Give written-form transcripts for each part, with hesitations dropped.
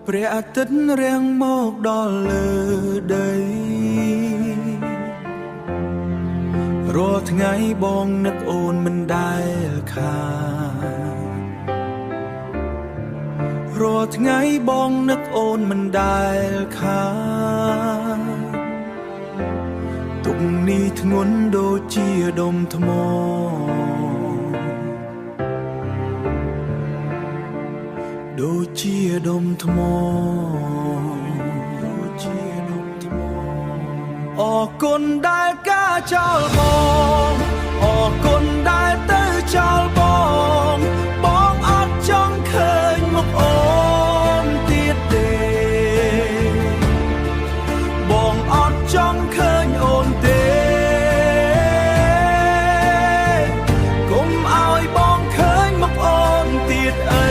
ព្រះអាទិត្យរាំងមកដល់លើដីរាល់ថ្ងៃបងនឹកអូនមិនដែលខានរាល់ថ្ងៃបងនឹកអូនមិនដែលខានទុកនេះធ្ងន់ដូចជាដុំថ្មដូចជាដុំថ្មដូចជាដុំថ្មអរគុណដែលការចោលបងអរគុណដែលទៅចោលបងបងអត់ចង់ឃើញមុខអូនទៀតទេបងអត់ចង់ឃើញអូនទេកុំឲ្យបងឃើញមុខអូនទៀតអី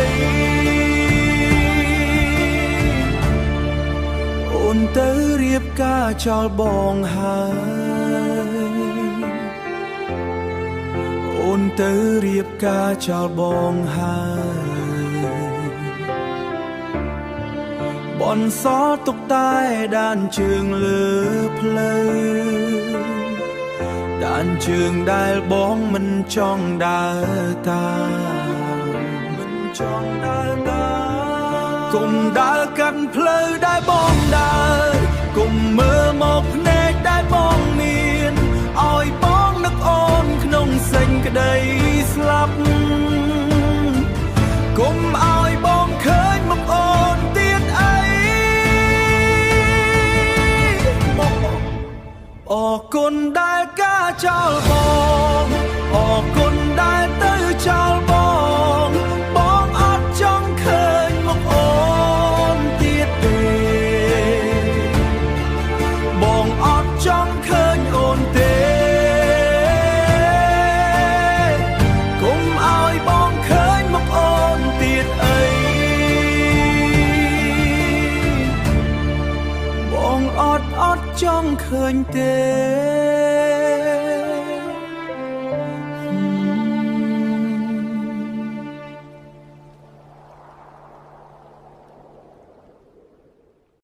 អូនទៅរៀបការចោលបងហើយអូនទៅរៀបការចោលបងហើយបនសល់ទុកតែដានជើងលើផ្លូវដានជើងដែលបងមិនចង់ដើរតាមមិនចង់ដើរតាមគុំដើរកាត់ផ្លូវដែលបងដើរគុំមើលមកភ្នែកដែលបងមានឲ្យបងនឹកអូនក្នុងសេចក្តីស្លាប់គុំឲ្យបងឃើញមុខអូនទៀតអីអរគុណដែលការចោលបងអរគុណដែលទៅចោលបងបងអត់ចង់ឃើញមុខអូនទៀតទេបងអត់ចង់ឃើញអូនទេកុំឲ្យបងឃើញមុខអូនទៀតអីបងអត់ចង់ឃើញទេ